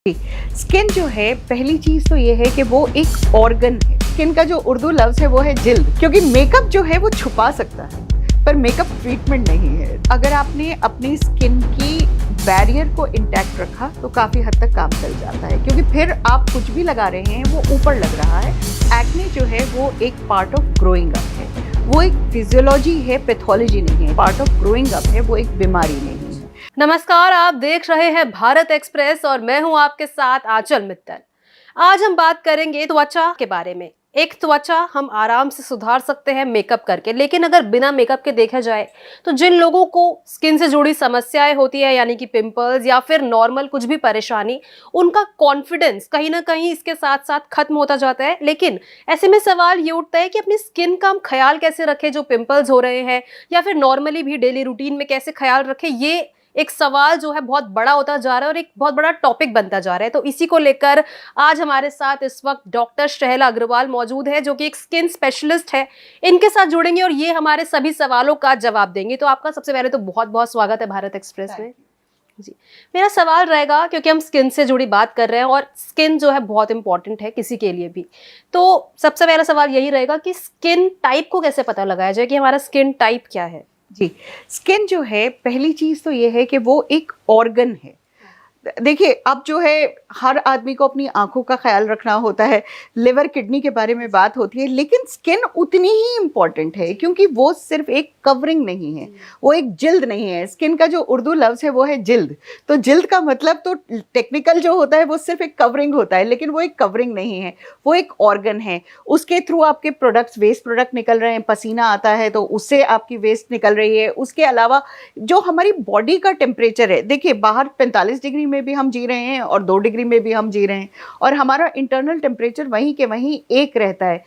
Skin जो है, पहली चीज तो ये है कि वो एक ऑर्गन है। स्किन का जो उर्दू लफ्ज है वो है जिल्द, क्योंकि मेकअप जो है वो छुपा सकता है पर मेकअप ट्रीटमेंट नहीं है। अगर आपने अपनी स्किन की बैरियर को इंटैक्ट रखा तो काफी हद तक काम चल जाता है, क्योंकि फिर आप कुछ भी लगा रहे हैं वो ऊपर लग रहा है। एक्ने जो है वो एक पार्ट ऑफ ग्रोइंग अप है, वो एक फिजियोलॉजी है, पैथोलॉजी नहीं है। पार्ट ऑफ ग्रोइंग अप है, वो एक बीमारी नहीं है। नमस्कार, आप देख रहे हैं भारत एक्सप्रेस और मैं हूं आपके साथ आंचल मित्तल। आज हम बात करेंगे त्वचा के बारे में। एक त्वचा हम आराम से सुधार सकते हैं मेकअप करके, लेकिन अगर बिना मेकअप के देखा जाए तो जिन लोगों को स्किन से जुड़ी समस्याएं होती है, यानी कि पिंपल्स या फिर नॉर्मल कुछ भी परेशानी, उनका कॉन्फिडेंस कहीं ना कहीं इसके साथ साथ खत्म होता जाता है। लेकिन ऐसे में सवाल ये उठता है कि अपनी स्किन का हम ख्याल कैसे रखें, जो पिंपल्स हो रहे हैं, या फिर नॉर्मली भी डेली रूटीन में कैसे ख्याल रखें। ये एक सवाल जो है बहुत बड़ा होता जा रहा है और एक बहुत बड़ा टॉपिक बनता जा रहा है। तो इसी को लेकर आज हमारे साथ इस वक्त डॉक्टर शहला अग्रवाल मौजूद है, जो कि एक स्किन स्पेशलिस्ट है। इनके साथ जुड़ेंगे और ये हमारे सभी सवालों का जवाब देंगे। तो आपका सबसे पहले तो बहुत बहुत स्वागत है भारत एक्सप्रेस में। जी, मेरा सवाल रहेगा, क्योंकि हम स्किन से जुड़ी बात कर रहे हैं और स्किन जो है बहुत इंपॉर्टेंट है किसी के लिए भी, तो सबसे पहला सवाल यही रहेगा कि स्किन टाइप को कैसे पता लगाया जाए कि हमारा स्किन टाइप क्या है। जी, स्किन जो है, पहली चीज तो ये है कि वो एक ऑर्गन है। देखिए, अब जो है हर आदमी को अपनी आंखों का ख्याल रखना होता है, लिवर किडनी के बारे में बात होती है, लेकिन स्किन उतनी ही इम्पॉर्टेंट है, क्योंकि वो सिर्फ एक कवरिंग नहीं है, वो एक जिल्द नहीं है। स्किन का जो उर्दू लफ्ज है वो है जिल्द। तो जिल्द का मतलब तो टेक्निकल जो होता है वो सिर्फ एक कवरिंग होता है, लेकिन वो एक कवरिंग नहीं है, वो एक ऑर्गन है। उसके थ्रू आपके प्रोडक्ट्स, वेस्ट प्रोडक्ट निकल रहे हैं, पसीना आता है तो उससे आपकी वेस्ट निकल रही है। उसके अलावा जो हमारी बॉडी का टेम्परेचर है, देखिए बाहर 45 डिग्री में भी हम जी रहे हैं और 2 डिग्री में भी हम जी रहे हैं, और हमारा इंटरनल टेम्परेचर वहीं के वहीं एक रहता है।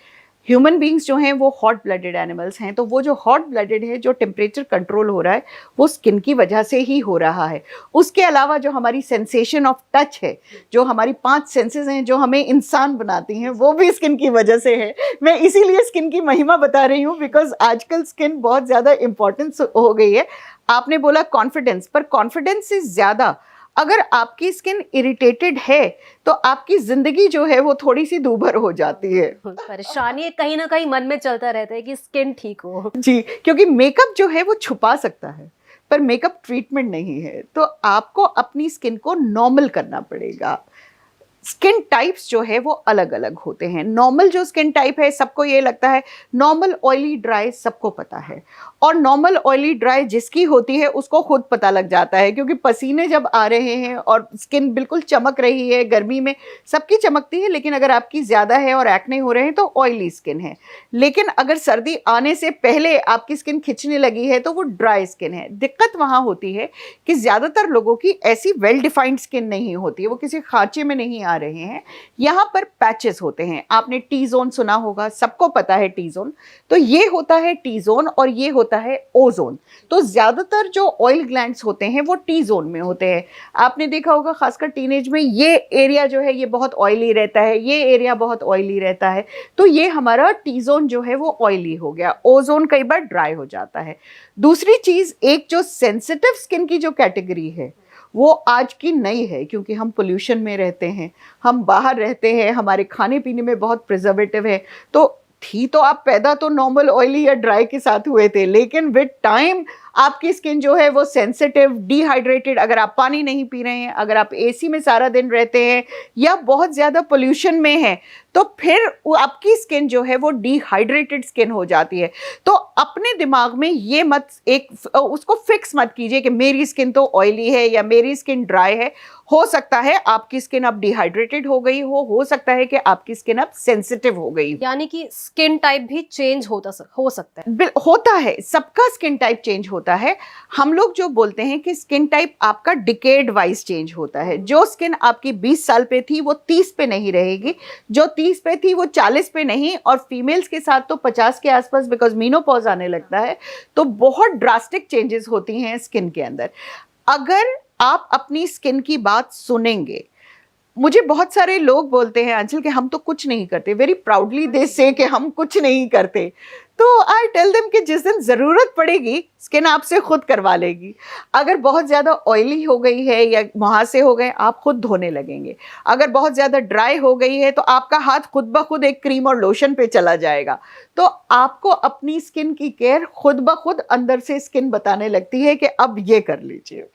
ह्यूमन बींग्स जो हैं वो हॉट ब्लडेड एनिमल्स हैं, तो वो जो हॉट ब्लडेड है, जो टेम्परेचर कंट्रोल हो रहा है वो स्किन की वजह से ही हो रहा है। उसके अलावा जो हमारी सेंसेशन ऑफ टच है, जो हमारी 5 सेंसेस हैं जो हमें इंसान बनाती हैं, वो भी स्किन की वजह से है। मैं इसीलिए स्किन की महिमा बता रही हूँ, बिकॉज आजकल स्किन बहुत ज़्यादा इंपॉर्टेंस हो गई है। आपने बोला कॉन्फिडेंस, पर कॉन्फिडेंस से ज़्यादा अगर आपकी स्किन इरिटेटेड है तो आपकी जिंदगी जो है वो थोड़ी सी दूभर हो जाती है। परेशानी कहीं ना कहीं मन में चलता रहता है कि स्किन ठीक हो। जी, क्योंकि मेकअप जो है वो छुपा सकता है पर मेकअप ट्रीटमेंट नहीं है। तो आपको अपनी स्किन को नॉर्मल करना पड़ेगा। स्किन टाइप्स जो है वो अलग अलग होते हैं। नॉर्मल जो स्किन टाइप है, सबको ये लगता है नॉर्मल ऑयली ड्राई, सबको पता है, और नॉर्मल ऑयली ड्राई जिसकी होती है उसको खुद पता लग जाता है, क्योंकि पसीने जब आ रहे हैं और स्किन बिल्कुल चमक रही है, गर्मी में सबकी चमकती है, लेकिन अगर आपकी ज़्यादा है और एक्ने हो रहे हैं तो ऑयली स्किन है। लेकिन अगर सर्दी आने से पहले आपकी स्किन खिंचने लगी है तो वो ड्राई स्किन है। दिक्कत वहाँ होती है कि ज़्यादातर लोगों की ऐसी वेल डिफाइंड स्किन नहीं होती है, वो किसी खांचे में नहीं आ रहे हैं, यहाँ पर पैचेस होते हैं। आपने टी जोन सुना होगा, सबको पता है टी जोन। तो ये होता है टी जोन और ये होता है ओ जोन। तो ज्यादातर जो ऑयल ग्लैंड्स होते हैं वो टी जोन में होते हैं। आपने देखा होगा खासकर टीनेज में ये एरिया जो है ये बहुत ऑयली रहता है, ये एरिया बहुत ऑयली रहता है। तो ये हमारा टी जोन जो है वो ऑयली हो गया, ओ जोन कई बार ड्राई हो जाता है। दूसरी चीज, एक जो सेंसिटिव स्किन की जो कैटेगरी है वो आज की नई है, क्योंकि हम पोल्यूशन में रहते हैं, हम बाहर रहते हैं, हमारे खाने पीने में बहुत प्रिजर्वेटिव है। तो थी तो आप पैदा तो नॉर्मल ऑयली या ड्राई के साथ हुए थे, लेकिन विद टाइम आपकी स्किन जो है वो सेंसिटिव, डिहाइड्रेटेड, अगर आप पानी नहीं पी रहे हैं, अगर आप एसी में सारा दिन रहते हैं या बहुत ज़्यादा पोल्यूशन में है, तो फिर आपकी स्किन जो है वो डिहाइड्रेटेड स्किन हो जाती है। तो अपने दिमाग में ये मत उसको फिक्स मत कीजिए कि मेरी स्किन तो ऑयली है या मेरी स्किन ड्राई है। हो सकता है आपकी स्किन अब डिहाइड्रेटेड हो गई हो सकता है कि आपकी स्किन अब सेंसिटिव हो गई। यानी कि स्किन टाइप भी चेंज हो सकता है। होता है, सबका स्किन टाइप चेंज होता है। हम लोग जो बोलते हैं कि स्किन टाइप आपका डिकेड वाइज चेंज होता है। जो स्किन आपकी 20 साल पे थी वो 30 पे नहीं रहेगी, जो 30 पे थी वो 40 पे नहीं, और फीमेल्स के साथ तो 50 के आसपास, बिकॉज मीनोपॉज आने लगता है। तो बहुत ड्रास्टिक चेंजेस होती हैं स्किन के अंदर। अगर आप अपनी स्किन की बात सुनेंगे, मुझे बहुत सारे लोग बोलते हैं आंचल कि हम तो कुछ नहीं करते, वेरी प्राउडली दे से कि हम कुछ नहीं करते। तो आई टेल देम कि जिस दिन ज़रूरत पड़ेगी स्किन आपसे खुद करवा लेगी। अगर बहुत ज़्यादा ऑयली हो गई है या मुहासे हो गए, आप खुद धोने लगेंगे। अगर बहुत ज़्यादा ड्राई हो गई है तो आपका हाथ खुद ब खुद एक क्रीम और लोशन पे चला जाएगा। तो आपको अपनी स्किन की केयर खुद ब खुद अंदर से स्किन बताने लगती है कि अब ये कर लीजिए।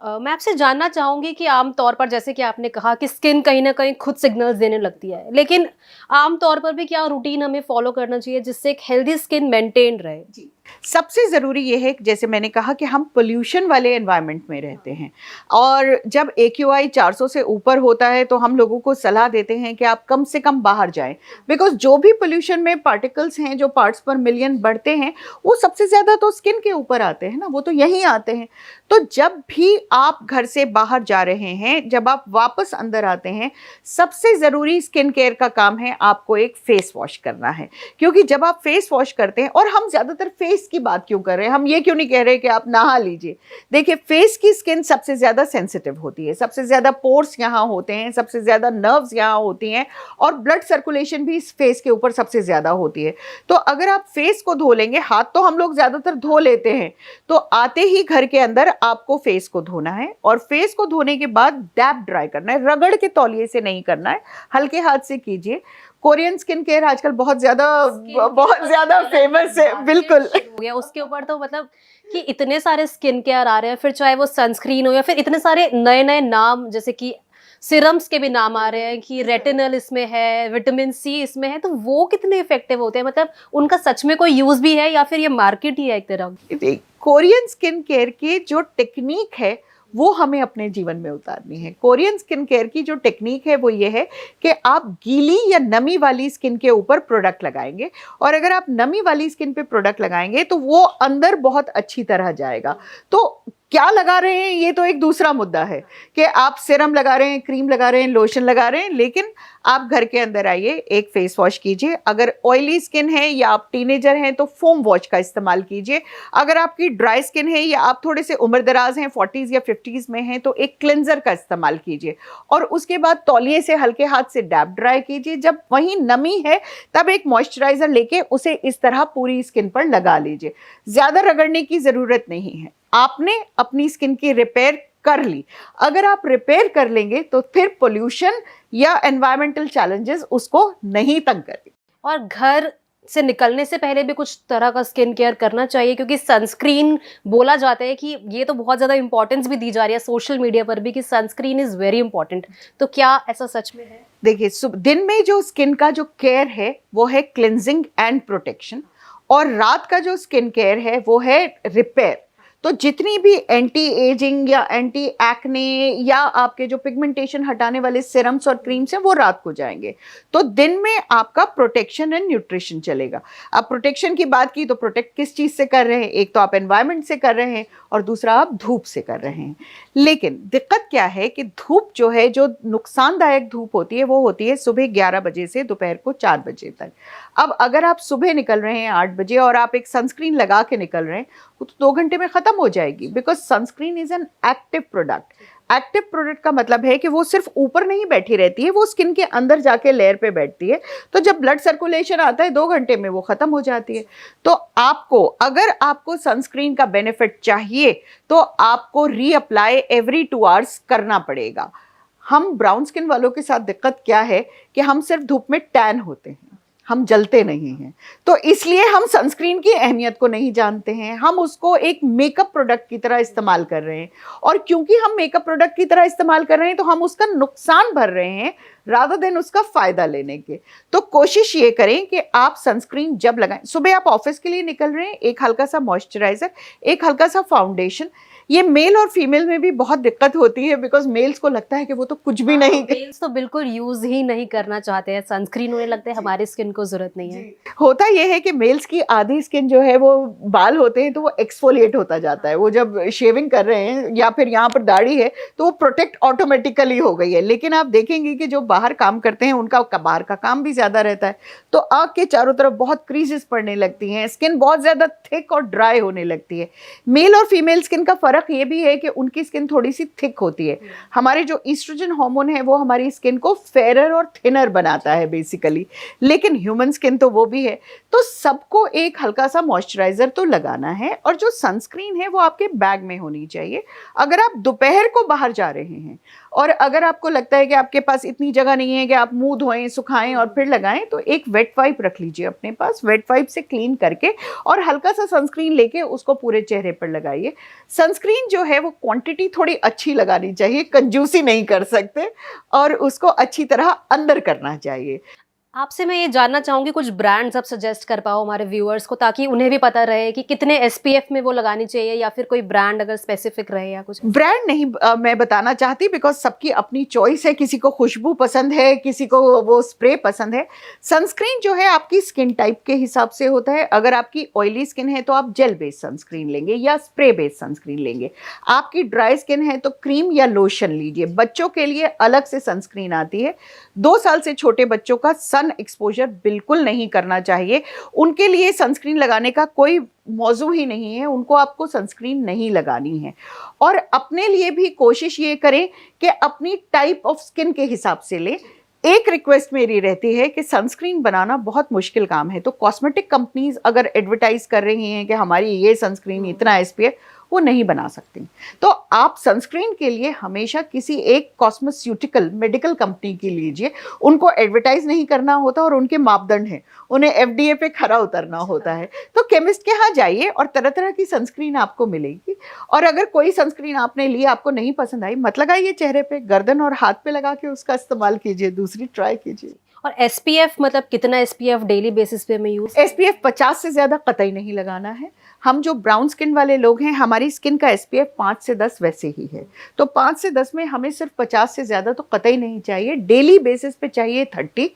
मैं आपसे जानना चाहूंगी कि आमतौर पर जैसे कि आपने कहा कि स्किन कहीं ना कहीं खुद सिग्नल्स देने लगती है, लेकिन आमतौर पर भी क्या रूटीन हमें फॉलो करना चाहिए जिससे एक हेल्दी स्किन मेंटेन रहे? जी, सबसे ज़रूरी ये है कि जैसे मैंने कहा कि हम पोल्यूशन वाले एनवायरनमेंट में रहते हैं और जब AQI 400 से ऊपर होता है तो हम लोगों को सलाह देते हैं कि आप कम से कम बाहर जाएं, बिकॉज जो भी पोल्यूशन में पार्टिकल्स हैं, जो पार्ट्स पर मिलियन बढ़ते हैं, वो सबसे ज़्यादा तो स्किन के ऊपर आते हैं ना, वो तो यहीं आते हैं। तो जब भी आप घर से बाहर जा रहे हैं, जब आप वापस अंदर आते हैं, सबसे ज़रूरी स्किन केयर का काम है आपको एक फेस वॉश करना है। क्योंकि जब आप फेस वॉश करते हैं, और हम ज़्यादातर फेस की बात क्यों कर रहे हैं, हम ये क्यों नहीं कह रहे कि आप नहा लीजिए। देखिए, फेस की स्किन सबसे ज़्यादा सेंसिटिव होती है, सबसे ज़्यादा पोर्स यहाँ होते हैं, सबसे ज़्यादा नर्व्स यहाँ होती हैं और ब्लड सर्कुलेशन भी इस फेस के ऊपर सबसे ज़्यादा होती है। तो अगर आप फेस को धो लेंगे, हाथ तो हम लोग ज़्यादातर धो लेते हैं, तो आते ही घर के अंदर आपको फेस को धोना है और फेस को धोने के बाद डैप ड्राई करना है, रगड़ के तौलिए से नहीं करना है, हल्के हाथ से कीजिए। कोरियन स्किन केयर आजकल बहुत ज्यादा फेमस है, बिल्कुल हो गया उसके ऊपर। तो मतलब कि इतने सारे स्किन केयर आ रहे हैं, फिर चाहे वो सनस्क्रीन हो या फिर इतने सारे नए नए नाम, जैसे कि सिरम्स के भी नाम आ रहे हैं कि रेटिनल इसमें है, विटामिन सी इसमें है, तो वो कितने इफेक्टिव होते हैं? मतलब उनका सच में कोई यूज भी है या फिर ये मार्केट ही है एक तरह? कोरियन स्किन केयर की जो टेक्निक है वो हमें अपने जीवन में उतारनी है। कोरियन स्किन केयर की जो टेक्निक है वो ये है कि आप गीली या नमी वाली स्किन के ऊपर प्रोडक्ट लगाएंगे, और अगर आप नमी वाली स्किन पे प्रोडक्ट लगाएंगे तो वो अंदर बहुत अच्छी तरह जाएगा। तो क्या लगा रहे हैं ये तो एक दूसरा मुद्दा है कि आप सीरम लगा रहे हैं, क्रीम लगा रहे हैं, लोशन लगा रहे हैं, लेकिन आप घर के अंदर आइए, एक फेस वॉश कीजिए। अगर ऑयली स्किन है या आप टीनेजर हैं तो फोम वॉश का इस्तेमाल कीजिए। अगर आपकी ड्राई स्किन है या आप थोड़े से उम्रदराज हैं, 40s या 50s में हैं, तो एक क्लेंजर का इस्तेमाल कीजिए और उसके बाद तौलिए से हल्के हाथ से डैप ड्राई कीजिए। जब वहीं नमी है तब एक मॉइस्चराइजर लेके उसे इस तरह पूरी स्किन पर लगा लीजिए। ज़्यादा रगड़ने की ज़रूरत नहीं है, आपने अपनी स्किन की रिपेयर कर ली। अगर आप रिपेयर कर लेंगे तो फिर पोल्यूशन या एनवायरमेंटल चैलेंजेस उसको नहीं तंग करेंगे। और घर से निकलने से पहले भी कुछ तरह का स्किन केयर करना चाहिए, क्योंकि सनस्क्रीन बोला जाता है कि ये तो बहुत ज़्यादा इंपॉर्टेंस भी दी जा रही है सोशल मीडिया पर भी कि सनस्क्रीन इज़ वेरी इंपॉर्टेंट। तो क्या ऐसा सच में है? देखिए, दिन में जो स्किन का जो केयर है वो है क्लिनजिंग एंड प्रोटेक्शन, और रात का जो स्किन केयर है वो है रिपेयर। तो जितनी भी एंटी एजिंग या एंटी एक्ने या आपके जो पिगमेंटेशन हटाने वाले सिरम्स और क्रीम्स हैं वो रात को जाएंगे। तो दिन में आपका प्रोटेक्शन एंड न्यूट्रिशन चलेगा। अब प्रोटेक्शन की बात की तो प्रोटेक्ट किस चीज़ से कर रहे हैं? एक तो आप एनवायरनमेंट से कर रहे हैं और दूसरा आप धूप से कर रहे हैं। लेकिन दिक्कत क्या है कि धूप जो है, जो नुकसानदायक धूप होती है वो होती है सुबह 11 बजे से दोपहर को 4 बजे तक। अब अगर आप सुबह निकल रहे हैं 8 बजे और आप एक सनस्क्रीन लगा के निकल रहे हैं, वो तो 2 घंटे में ख़त्म हो जाएगी, because sunscreen is an active product. Active product का मतलब है कि वो सिर्फ ऊपर नहीं बैठी रहती है, वो स्किन के अंदर जाके लेयर पे बैठती है। तो जब ब्लड सर्कुलेशन आता है 2 घंटे में वो ख़त्म हो जाती है। तो आपको, अगर आपको सनस्क्रीन का बेनिफिट चाहिए तो आपको रीअप्लाई एवरी 2 आवर्स करना पड़ेगा। हम ब्राउन स्किन वालों के साथ दिक्कत क्या है कि हम सिर्फ धूप में टैन होते हैं, हम जलते नहीं हैं, तो इसलिए हम सनस्क्रीन की अहमियत को नहीं जानते हैं। हम उसको एक मेकअप प्रोडक्ट की तरह इस्तेमाल कर रहे हैं, और क्योंकि हम मेकअप प्रोडक्ट की तरह इस्तेमाल कर रहे हैं तो हम उसका नुकसान भर रहे हैं रादर देन उसका फ़ायदा लेने के। तो कोशिश ये करें कि आप सनस्क्रीन जब लगाएं, सुबह आप ऑफिस के लिए निकल रहे हैं, एक हल्का सा मॉइस्चराइज़र, एक हल्का सा फाउंडेशन। ये मेल और फीमेल में भी बहुत दिक्कत होती है, बिकॉज मेल्स को लगता है कि वो तो कुछ भी नहीं, मेल्स तो बिल्कुल यूज ही नहीं करना चाहते हैं सनस्क्रीन, उन्हें लगता है हमारी स्किन को जरूरत नहीं है। होता ये है कि मेल्स की आधी स्किन जो है, वो बाल होते हैं तो वो एक्सफोलिएट होता जाता है। वो जब शेविंग कर रहे हैं या फिर यहाँ पर दाढ़ी है तो वो प्रोटेक्ट ऑटोमेटिकली हो गई है। लेकिन आप देखेंगे कि जो बाहर काम करते हैं उनका बाहर का काम भी ज़्यादा रहता है, तो आँख के चारों तरफ बहुत क्रीजेस पड़ने लगती हैं, स्किन बहुत ज़्यादा थिक और ड्राई होने लगती है। मेल और फीमेल स्किन का फ़र्क फ़र्क ये भी है कि उनकी स्किन थोड़ी सी थिक होती है। हमारे जो ईस्ट्रोजन हार्मोन है वो हमारी स्किन को फेरर और थिनर बनाता है बेसिकली, लेकिन ह्यूमन स्किन तो वो भी है। तो सबको एक हल्का सा मॉइस्चराइजर तो लगाना है, और जो सनस्क्रीन है वो आपके बैग में होनी चाहिए। अगर आप दोपहर को बाहर जा रहे हैं और अगर आपको लगता है कि आपके पास इतनी जगह नहीं है कि आप मुंह धोएं, सुखाएं और फिर लगाएं, तो एक वेट वाइप रख लीजिए अपने पास। वेट वाइप से क्लीन करके और हल्का सा सनस्क्रीन लेके उसको पूरे चेहरे पर लगाइए। सनस्क्रीन जो है वो क्वांटिटी थोड़ी अच्छी लगानी चाहिए, कंजूसी नहीं कर सकते, और उसको अच्छी तरह अंदर करना चाहिए। आपसे मैं ये जानना चाहूंगी कुछ ब्रांड्स आप सजेस्ट कर पाओ हमारे व्यूअर्स को, ताकि उन्हें भी पता रहे कि कितने एसपीएफ में वो लगानी चाहिए, या फिर कोई ब्रांड अगर स्पेसिफिक रहे या कुछ। ब्रांड नहीं मैं बताना चाहती, बिकॉज सबकी अपनी चॉइस है, किसी को खुशबू पसंद है, किसी को वो स्प्रे पसंद है। सनस्क्रीन जो है आपकी स्किन टाइप के हिसाब से होता है। अगर आपकी ऑयली स्किन है तो आप जेल बेस्ड सनस्क्रीन लेंगे या स्प्रे बेस्ड सनस्क्रीन लेंगे। आपकी ड्राई स्किन है तो क्रीम या लोशन लीजिए। बच्चों के लिए अलग से सनस्क्रीन आती है। 2 साल से छोटे बच्चों का सन एक्सपोजर बिल्कुल नहीं करना चाहिए। उनके लिए सनस्क्रीन लगाने का कोई मौजू ही नहीं है, उनको आपको सनस्क्रीन नहीं लगानी है। और अपने लिए भी कोशिश ये करें कि अपनी टाइप ऑफ स्किन के हिसाब से लें। एक रिक्वेस्ट मेरी रहती है कि सनस्क्रीन बनाना बहुत मुश्किल काम है, तो कॉस्मेटिक कंपनीज अगर एडवर्टाइज कर रही हैं कि हमारी ये सनस्क्रीन इतना एसपीएफ, वो नहीं बना सकती। तो आप सनस्क्रीन के लिए हमेशा किसी एक कॉस्मेस्यूटिकल मेडिकल कंपनी की लीजिए। उनको एडवर्टाइज नहीं करना होता और उनके मापदंड हैं, उन्हें एफडीए पे खरा उतरना होता है। तो केमिस्ट के यहाँ जाइए और तरह तरह की सनस्क्रीन आपको मिलेगी। और अगर कोई सनस्क्रीन आपने ली, आपको नहीं पसंद आई, मत लगाइए चेहरे पे, गर्दन और हाथ पे लगा के उसका इस्तेमाल कीजिए, दूसरी ट्राई कीजिए। और एसपीएफ मतलब कितना एसपीएफ डेली बेसिस पे हमें यूज? एसपीएफ 50 से ज़्यादा कतई नहीं लगाना है। हम जो ब्राउन स्किन वाले लोग हैं, हमारी स्किन का एसपीएफ 5 से 10 वैसे ही है, तो 5 से 10 में हमें सिर्फ 50 से ज़्यादा तो कतई नहीं चाहिए। डेली बेसिस पे चाहिए 30।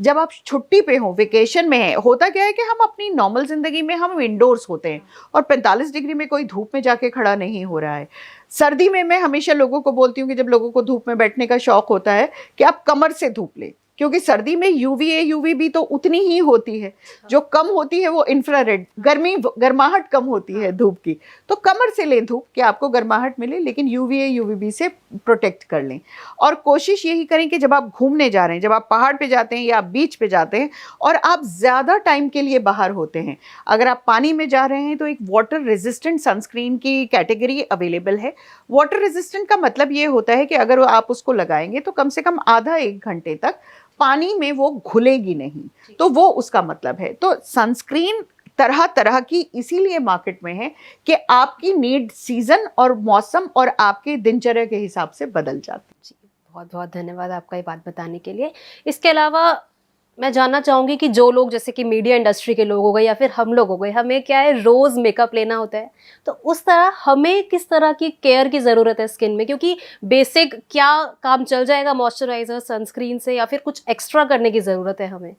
जब आप छुट्टी पे हो, वेकेशन में है, होता क्या है कि हम अपनी नॉर्मल ज़िंदगी में हम इंडोर्स होते हैं और 45 डिग्री में कोई धूप में जाके खड़ा नहीं हो रहा है। सर्दी में मैं हमेशा लोगों को बोलती हूँ कि जब लोगों को धूप में बैठने का शौक होता है कि आप कमर से धूप लें, क्योंकि सर्दी में यूवीए यूवीबी तो उतनी ही होती है। जो कम होती है वो इंफ्रारेड, गर्माहट कम होती है धूप की। तो कमर से लें धूप कि आपको गर्माहट मिले, लेकिन यूवीए यूवीबी से प्रोटेक्ट कर लें। और कोशिश यही करें कि जब आप घूमने जा रहे हैं, जब आप पहाड़ पे जाते हैं या आप बीच पे जाते हैं और आप ज़्यादा टाइम के लिए बाहर होते हैं, अगर आप पानी में जा रहे हैं तो एक वाटर रेजिस्टेंट सनस्क्रीन की कैटेगरी अवेलेबल है। वाटर रेजिस्टेंट का मतलब ये होता है कि अगर आप उसको लगाएंगे तो कम से कम आधा 1 घंटे तक पानी में वो घुलेगी नहीं, तो वो उसका मतलब है। तो सनस्क्रीन तरह तरह की इसीलिए मार्केट में है कि आपकी नीड सीजन और मौसम और आपके दिनचर्या के हिसाब से बदल जाती है। बहुत बहुत धन्यवाद आपका ये बात बताने के लिए। इसके अलावा मैं जानना चाहूंगी कि जो लोग जैसे कि मीडिया इंडस्ट्री के लोग हो गए या फिर हम लोग हो गए, हमें क्या है रोज मेकअप लेना होता है, तो उस तरह हमें किस तरह की केयर की ज़रूरत है स्किन में? क्योंकि बेसिक क्या काम चल जाएगा मॉइस्चराइजर सनस्क्रीन से, या फिर कुछ एक्स्ट्रा करने की ज़रूरत है हमें?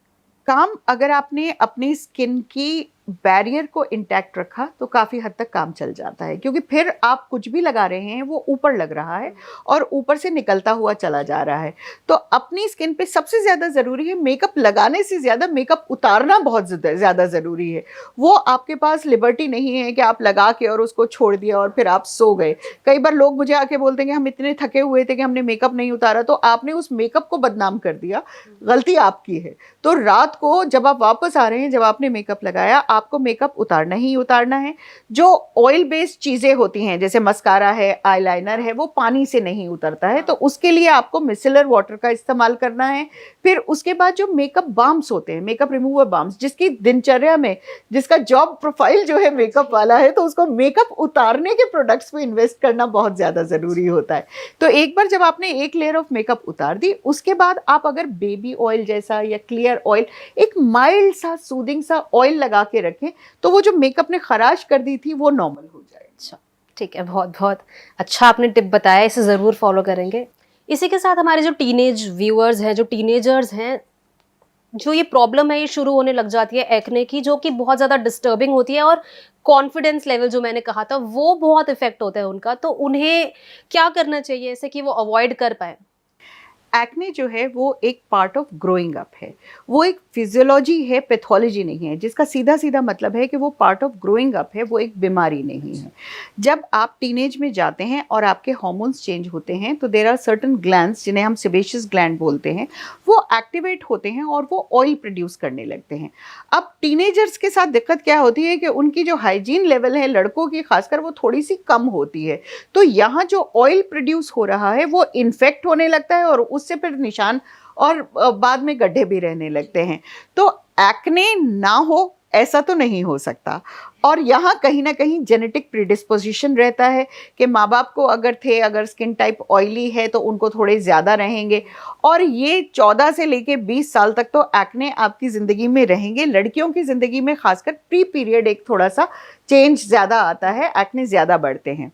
काम अगर आपने अपनी स्किन की बैरियर को इंटैक्ट रखा तो काफ़ी हद तक काम चल जाता है, क्योंकि फिर आप कुछ भी लगा रहे हैं वो ऊपर लग रहा है और ऊपर से निकलता हुआ चला जा रहा है। तो अपनी स्किन पे सबसे ज़्यादा ज़रूरी है, मेकअप लगाने से ज़्यादा मेकअप उतारना बहुत ज़्यादा ज़रूरी है। वो आपके पास लिबर्टी नहीं है कि आप लगा के और उसको छोड़ दिया और फिर आप सो गए। कई बार लोग मुझे आके बोलते हैं कि हम इतने थके हुए थे कि हमने मेकअप नहीं उतारा, तो आपने उस मेकअप को बदनाम कर दिया, गलती आपकी है। तो रात को जब आप वापस आ रहे हैं, जब आपने मेकअप लगाया, आपको मेकअप उतारना ही उतारना है। जो ऑयल बेस्ड चीज़ें होती हैं जैसे मस्कारा है, आईलाइनर है, वो पानी से नहीं उतरता है, तो उसके लिए आपको मिसेलर वाटर का इस्तेमाल करना है। फिर उसके बाद जो मेकअप बाम्स होते हैं, मेकअप रिमूवर बाम्स, जिसकी दिनचर्या में, जिसका जॉब प्रोफाइल जो है मेकअप वाला है, तो उसको मेकअप उतारने के प्रोडक्ट्स पे इन्वेस्ट करना बहुत ज़्यादा ज़रूरी होता है। तो एक बार जब आपने एक लेयर ऑफ मेकअप उतार दी, उसके बाद आप अगर बेबी ऑयल जैसा या क्लियर ऑयल, एक माइल्ड सा सूदिंग सा ऑयल लगा के रखें, तो वो जो मेकअप ने खराश कर दी थी वो नॉर्मल हो जाए। अच्छा, ठीक है, बहुत बहुत अच्छा आपने टिप बताया, इसे ज़रूर फॉलो करेंगे। इसी के साथ हमारे जो टीनेज व्यूअर्स हैं, जो टीनेजर्स हैं, जो ये प्रॉब्लम है ये शुरू होने लग जाती है एक्ने की, जो कि बहुत ज़्यादा डिस्टर्बिंग होती है और कॉन्फिडेंस लेवल जो मैंने कहा था वो बहुत इफेक्ट होता है उनका, तो उन्हें क्या करना चाहिए ऐसे कि वो अवॉइड कर पाए? एक्ने जो है वो एक पार्ट ऑफ ग्रोइंग अप है, वो एक फिजियोलॉजी है, पैथोलॉजी नहीं है, जिसका सीधा सीधा मतलब है कि वो पार्ट ऑफ ग्रोइंग अप है, वो एक बीमारी नहीं है। जब आप टीनेज में जाते हैं और आपके हार्मोन्स चेंज होते हैं तो देयर आर सर्टन ग्लैंड्स जिन्हें हम सेबेशियस ग्लैंड बोलते हैं, वो एक्टिवेट होते हैं और वो ऑयल प्रोड्यूस करने लगते हैं। अब टीनेजर्स के साथ दिक्कत क्या होती है कि उनकी जो हाइजीन लेवल है लड़कों की खासकर वो थोड़ी सी कम होती है, तो यहाँ जो ऑयल प्रोड्यूस हो रहा है वो इन्फेक्ट होने लगता है और उससे फिर निशान और बाद में गड्ढे भी रहने लगते हैं। तो एक्ने ना हो ऐसा तो नहीं हो सकता, और यहाँ कहीं ना कहीं जेनेटिक प्रीडिस्पोजिशन रहता है कि माँ बाप को अगर स्किन टाइप ऑयली है तो उनको थोड़े ज़्यादा रहेंगे, और ये 14 से लेके 20 साल तक तो एक्ने आपकी ज़िंदगी में रहेंगे। लड़कियों की ज़िंदगी में खासकर प्री पीरियड एक थोड़ा सा चेंज ज़्यादा आता है, एक्ने ज़्यादा बढ़ते हैं।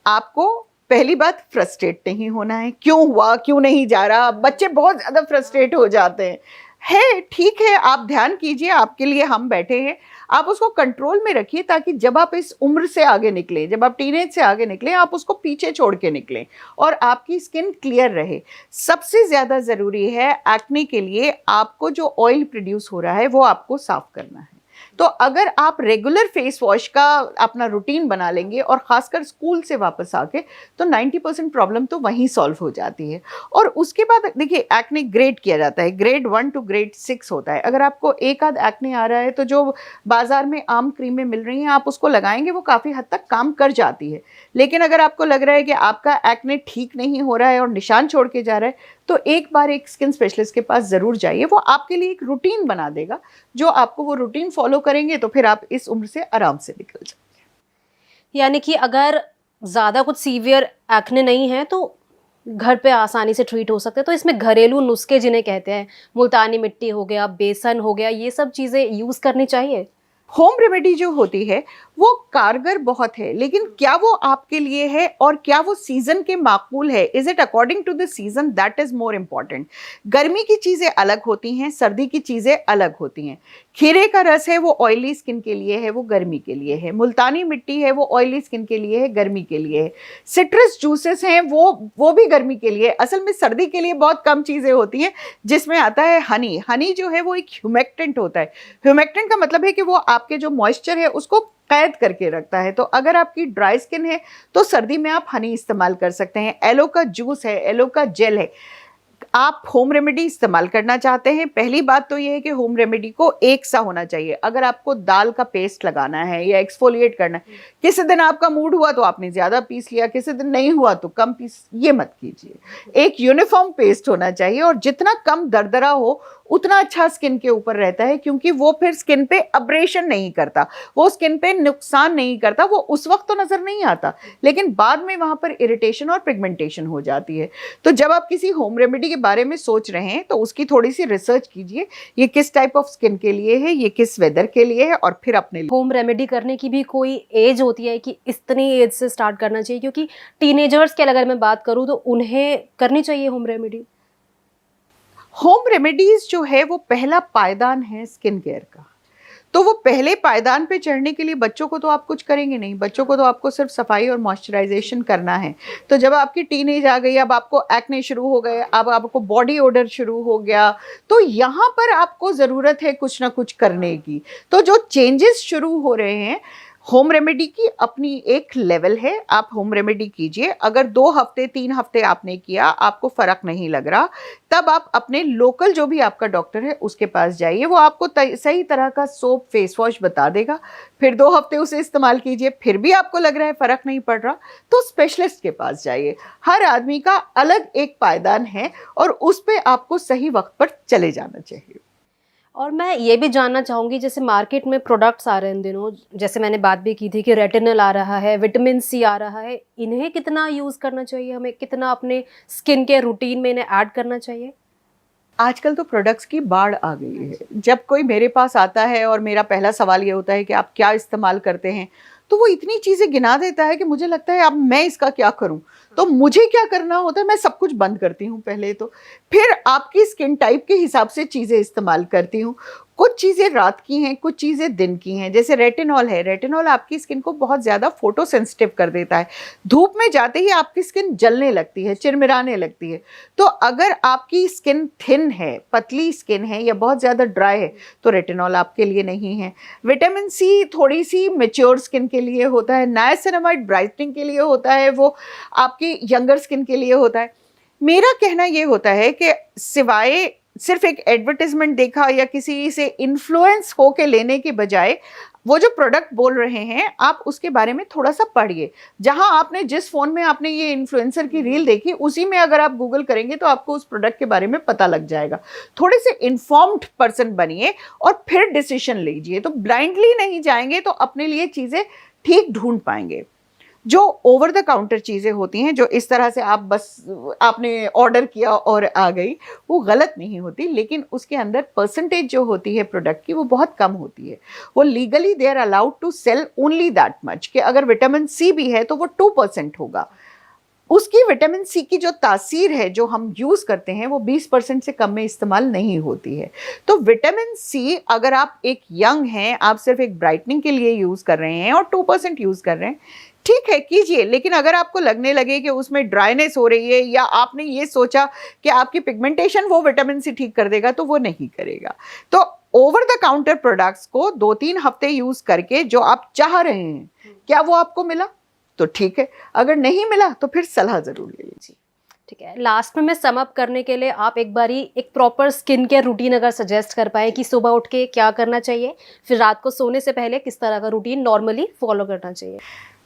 आपको पहली बात फ्रस्ट्रेट नहीं होना है, क्यों हुआ क्यों नहीं जा रहा, बच्चे बहुत ज़्यादा फ्रस्ट्रेट हो जाते हैं, है ठीक है, आप ध्यान कीजिए, आपके लिए हम बैठे हैं, आप उसको कंट्रोल में रखिए ताकि जब आप इस उम्र से आगे निकलें, जब आप टीनेज से आगे निकलें, आप उसको पीछे छोड़ के निकलें और आपकी स्किन क्लियर रहे। सबसे ज़्यादा ज़रूरी है एक्ने के लिए आपको जो ऑयल प्रोड्यूस हो रहा है वो आपको साफ करना है। तो अगर आप रेगुलर फेस वॉश का अपना रूटीन बना लेंगे और ख़ासकर स्कूल से वापस आके, तो 90% प्रॉब्लम तो वहीं सॉल्व हो जाती है। और उसके बाद देखिए एक्ने ग्रेड किया जाता है, ग्रेड 1 टू ग्रेड 6 होता है। अगर आपको एक आध एक्ने आ रहा है तो जो बाज़ार में आम क्रीमें मिल रही हैं आप उसको लगाएंगे, वो काफ़ी हद तक काम कर जाती है। लेकिन अगर आपको लग रहा है कि आपका एक्ने ठीक नहीं हो रहा है और निशान छोड़ के जा रहा है, तो एक बार एक स्किन स्पेशलिस्ट के पास ज़रूर जाइए, वो आपके लिए एक रूटीन बना देगा, जो आपको वो रूटीन फॉलो करेंगे तो फिर आप इस उम्र से आराम से निकल जाएंगे। यानी कि अगर ज़्यादा कुछ सीवियर एक्ने नहीं है तो घर पे आसानी से ट्रीट हो सकते हैं। तो इसमें घरेलू नुस्खे जिन्हें कहते हैं, मुल्तानी मिट्टी हो गया, बेसन हो गया, ये सब चीज़ें यूज़ करनी चाहिए। होम रेमेडी जो होती है वो कारगर बहुत है, लेकिन क्या वो आपके लिए है और क्या वो सीजन के माकूल है, is it according to the season, that is more important. गर्मी की चीज़ें अलग होती हैं, सर्दी की चीज़ें अलग होती हैं। खीरे का रस है वो ऑयली स्किन के लिए है, वो गर्मी के लिए है। मुल्तानी मिट्टी है वो ऑयली स्किन के लिए है, गर्मी के लिए है। सिट्रस जूसेस हैं वो भी गर्मी के लिए। असल में सर्दी के लिए बहुत कम चीज़ें होती हैं, जिसमें आता है हनी। हनी जो है वो एक ह्यूमेक्टेंट होता है। ह्यूमेक्टेंट का मतलब है कि वो आपके जो मॉइस्चर है उसको कैद करके रखता है। तो अगर आपकी ड्राई स्किन है तो सर्दी में आप हनी इस्तेमाल कर सकते हैं। एलो का जूस है, एलो का जेल है। आप होम रेमेडी इस्तेमाल करना चाहते हैं, पहली बात तो ये है कि होम रेमेडी को एक सा होना चाहिए। अगर आपको दाल का पेस्ट लगाना है या एक्सफोलिएट करना है, किसी दिन आपका मूड हुआ तो आपने ज़्यादा पीस लिया, किसी दिन नहीं हुआ तो कम पीस, ये मत कीजिए। एक यूनिफॉर्म पेस्ट होना चाहिए, और जितना कम दरदरा हो उतना अच्छा स्किन के ऊपर रहता है, क्योंकि वो फिर स्किन पे अब्रेशन नहीं करता, वो स्किन पे नुकसान नहीं करता। वो उस वक्त तो नज़र नहीं आता, लेकिन बाद में वहाँ पर इरिटेशन और पिगमेंटेशन हो जाती है। तो जब आप किसी होम रेमेडी के बारे में सोच रहे हैं तो उसकी थोड़ी सी रिसर्च कीजिए, ये किस टाइप ऑफ स्किन के लिए है, ये किस वेदर के लिए है, और फिर अपने लिए। होम रेमेडी करने की भी कोई एज होती है कि इतनी एज से स्टार्ट करना चाहिए? क्योंकि टीनेजर्स की अगर मैं बात करूँ तो उन्हें करनी चाहिए होम रेमेडी। होम रेमेडीज जो है वो पहला पायदान है स्किन केयर का। तो वो पहले पायदान पे चढ़ने के लिए बच्चों को तो आप कुछ करेंगे नहीं, बच्चों को तो आपको सिर्फ सफाई और मॉइस्चराइजेशन करना है। तो जब आपकी टीनेज आ गई, अब आपको एक्ने शुरू हो गए, अब आपको बॉडी ओडर शुरू हो गया, तो यहाँ पर आपको ज़रूरत है कुछ ना कुछ करने की। तो जो चेंजेस शुरू हो रहे हैं, होम रेमेडी की अपनी एक लेवल है, आप होम रेमेडी कीजिए। अगर 2 हफ्ते 3 हफ्ते आपने किया, आपको फ़र्क नहीं लग रहा, तब आप अपने लोकल जो भी आपका डॉक्टर है उसके पास जाइए, वो आपको सही तरह का सोप फेस वॉश बता देगा। फिर 2 हफ्ते उसे इस्तेमाल कीजिए, फिर भी आपको लग रहा है फ़र्क नहीं पड़ रहा, तो स्पेशलिस्ट के पास जाइए। हर आदमी का अलग एक पायदान है और उस पर आपको सही वक्त पर चले जाना चाहिए। और मैं ये भी जानना चाहूँगी, जैसे मार्केट में प्रोडक्ट्स आ रहे हैं इन दिनों, जैसे मैंने बात भी की थी कि रेटिनल आ रहा है, विटामिन सी आ रहा है, इन्हें कितना यूज़ करना चाहिए, हमें कितना अपने स्किन के रूटीन में इन्हें ऐड करना चाहिए? आजकल तो प्रोडक्ट्स की बाढ़ आ गई है। जब कोई मेरे पास आता है और मेरा पहला सवाल ये होता है कि आप क्या इस्तेमाल करते हैं, तो वो इतनी चीज़ें गिना देता है कि मुझे लगता है अब मैं इसका क्या करूं। तो मुझे क्या करना होता है, मैं सब कुछ बंद करती हूँ पहले तो, फिर आपकी स्किन टाइप के हिसाब से चीज़ें इस्तेमाल करती हूँ। कुछ चीज़ें रात की हैं, कुछ चीज़ें दिन की हैं। जैसे रेटिनॉल है, रेटिनॉल आपकी स्किन को बहुत ज़्यादा फोटो सेंसिटिव कर देता है। धूप में जाते ही आपकी स्किन जलने लगती है, चिरमिराने लगती है। तो अगर आपकी स्किन थिन है, पतली स्किन है या बहुत ज़्यादा ड्राई है तो रेटिनॉल आपके लिए नहीं है। विटामिन सी थोड़ी सी मेच्योर स्किन के लिए होता है, नाइसिनामाइड ब्राइटनिंग के लिए होता है, वो आपकी यंगर स्किन के लिए होता है। मेरा कहना ये होता है कि सिवाय सिर्फ एक एडवर्टाइजमेंट देखा या किसी से इन्फ्लुएंस होके लेने के बजाय वो जो प्रोडक्ट बोल रहे हैं आप उसके बारे में थोड़ा सा पढ़िए। जहां आपने जिस फ़ोन में आपने ये इन्फ्लुएंसर की रील देखी उसी में अगर आप गूगल करेंगे तो आपको उस प्रोडक्ट के बारे में पता लग जाएगा। थोड़े से इन्फॉर्म्ड पर्सन बनिए और फिर डिसीजन लीजिए। तो ब्लाइंडली नहीं जाएंगे तो अपने लिए चीज़ें ठीक ढूंढ पाएंगे। जो ओवर द काउंटर चीज़ें होती हैं, जो इस तरह से आप बस आपने ऑर्डर किया और आ गई, वो गलत नहीं होती, लेकिन उसके अंदर परसेंटेज जो होती है प्रोडक्ट की वो बहुत कम होती है। वो legally they are allowed to sell only that much कि अगर विटामिन सी भी है तो वो 2% होगा। उसकी विटामिन सी की जो तासीर है जो हम यूज़ करते हैं वो 20% से कम में इस्तेमाल नहीं होती है। तो विटामिन सी अगर आप एक यंग हैं, आप सिर्फ एक ब्राइटनिंग के लिए यूज़ कर रहे हैं और 2% यूज़ कर रहे हैं, ठीक है कीजिए। लेकिन अगर आपको लगने लगे कि उसमें ड्राइनेस हो रही है या आपने ये सोचा कि आपकी पिगमेंटेशन वो विटामिन सी ठीक कर देगा, तो वो नहीं करेगा। तो ओवर द काउंटर प्रोडक्ट्स को 2-3 हफ्ते यूज़ करके जो आप चाह रहे हैं, क्या वो आपको मिला तो ठीक है, अगर नहीं मिला तो फिर सलाह ज़रूर ले लीजिए। ठीक है, लास्ट में मैं सम अप करने के लिए आप एक बारी एक प्रॉपर स्किन केयर रूटीन अगर सजेस्ट कर पाए कि सुबह उठ के क्या करना चाहिए, फिर रात को सोने से पहले किस तरह का रूटीन नॉर्मली फॉलो करना चाहिए।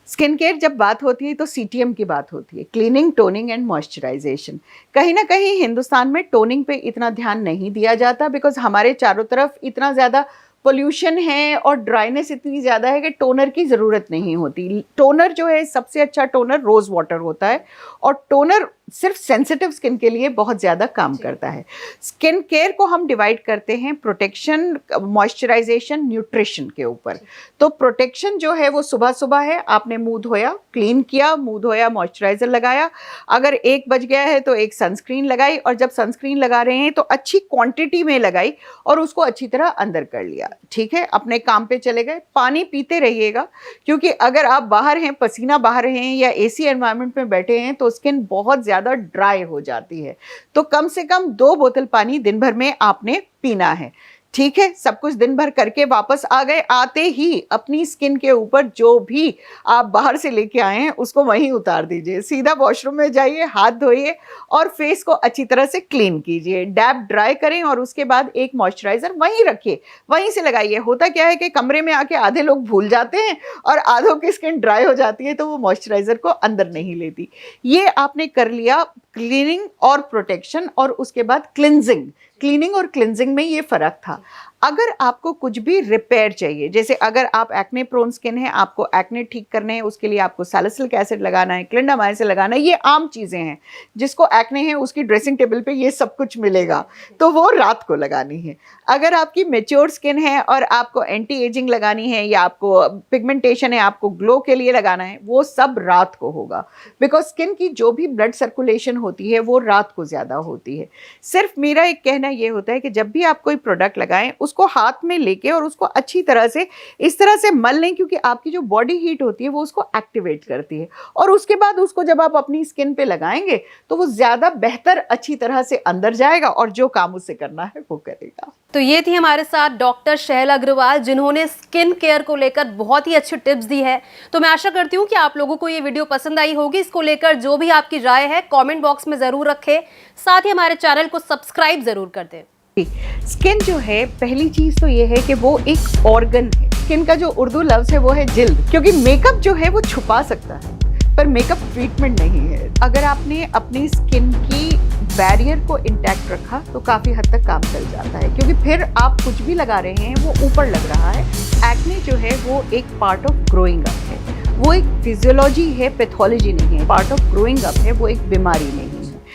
स्किन केयर जब बात होती है तो सीटीएम की बात होती है, क्लीनिंग, टोनिंग एंड मॉइस्चराइजेशन। कहीं ना कहीं हिंदुस्तान में टोनिंग पे इतना ध्यान नहीं दिया जाता बिकॉज हमारे चारों तरफ इतना ज़्यादा पोल्यूशन है और ड्राइनेस इतनी ज़्यादा है कि टोनर की ज़रूरत नहीं होती। टोनर जो है सबसे अच्छा टोनर रोज़ वाटर होता है और टोनर सिर्फ सेंसिटिव स्किन के लिए बहुत ज़्यादा काम करता है। स्किन केयर को हम डिवाइड करते हैं प्रोटेक्शन, मॉइस्चराइजेशन, न्यूट्रिशन के ऊपर। तो प्रोटेक्शन जो है वो सुबह सुबह है, आपने मुंह धोया, क्लीन किया, मुंह धोया, मॉइस्चराइज़र लगाया, अगर 1 बज गया है तो एक सनस्क्रीन लगाई, और जब सनस्क्रीन लगा रहे हैं तो अच्छी क्वांटिटी में लगाई और उसको अच्छी तरह अंदर कर लिया। ठीक है, अपने काम पे चले गए। पानी पीते रहिएगा क्योंकि अगर आप बाहर हैं, पसीना बाहर हैं या एसी एनवायरनमेंट में बैठे हैं तो स्किन बहुत ज़्यादा ड्राई हो जाती है। तो कम से कम 2 बोतल पानी दिन भर में आपने पीना है। ठीक है, सब कुछ दिन भर करके वापस आ गए, आते ही अपनी स्किन के ऊपर जो भी आप बाहर से लेके आए हैं उसको वहीं उतार दीजिए, सीधा वॉशरूम में जाइए, हाथ धोइए और फेस को अच्छी तरह से क्लीन कीजिए, डैप ड्राई करें और उसके बाद एक मॉइस्चराइज़र वहीं रखिए, वहीं से लगाइए। होता क्या है कि कमरे में आके आधे लोग भूल जाते हैं और आधों की स्किन ड्राई हो जाती है तो वो मॉइस्चराइज़र को अंदर नहीं लेती। ये आपने कर लिया क्लीनिंग और प्रोटेक्शन, और उसके बाद क्लिनजिंग। क्लीनिंग और क्लिनजिंग में ये फ़र्क था। अगर आपको कुछ भी रिपेयर चाहिए, जैसे अगर आप एक्ने प्रोन स्किन है, आपको एक्ने ठीक करने हैं, उसके लिए आपको सैलिसिलिक एसिड लगाना है, क्लिंडामाइसिन लगाना है, ये आम चीज़ें हैं। जिसको एक्ने है उसकी ड्रेसिंग टेबल पे ये सब कुछ मिलेगा, तो वो रात को लगानी है। अगर आपकी मेच्योर स्किन है और आपको एंटी एजिंग लगानी है या आपको पिगमेंटेशन है, आपको ग्लो के लिए लगाना है, वो सब रात को होगा। बिकॉज स्किन की जो भी ब्लड सर्कुलेशन होती है वो रात को ज़्यादा होती है। सिर्फ मेरा एक कहना ये होता है कि जब भी आप कोई प्रोडक्ट लगाएं उसको हाथ में लेके और उसको अच्छी तरह से इस तरह से मल लें, क्योंकि आपकी जो बॉडी हीट होती है वो उसको एक्टिवेट करती है, और उसके बाद उसको जब आप अपनी स्किन पे लगाएंगे तो वो ज़्यादा बेहतर अच्छी तरह से अंदर जाएगा और जो काम उससे करना है वो करेगा। तो ये थी हमारे साथ डॉक्टर शहला अग्रवाल, जिन्होंने स्किन केयर को लेकर बहुत ही अच्छी टिप्स दी है। तो मैं आशा करती हूँ कि आप लोगों को ये वीडियो पसंद आई होगी। इसको लेकर जो भी आपकी राय है कमेंट बॉक्स में ज़रूर रखें, साथ ही हमारे चैनल को सब्सक्राइब ज़रूर कर दें। स्किन जो है, पहली चीज़ तो ये है कि वो एक ऑर्गन है। स्किन का जो उर्दू लफ्ज़ है वो है जिल्द, क्योंकि मेकअप जो है वो छुपा सकता है पर मेकअप ट्रीटमेंट नहीं है। अगर आपने अपनी स्किन की बैरियर को इंटैक्ट रखा तो काफ़ी हद तक काम चल जाता है, क्योंकि फिर आप कुछ भी लगा रहे हैं वो ऊपर लग रहा है। एक्ने जो है वो एक पार्ट ऑफ ग्रोइंग अप है, वो एक फिजियोलॉजी है, पैथोलॉजी नहीं है। पार्ट ऑफ ग्रोइंग अप है, वो एक बीमारी नहीं।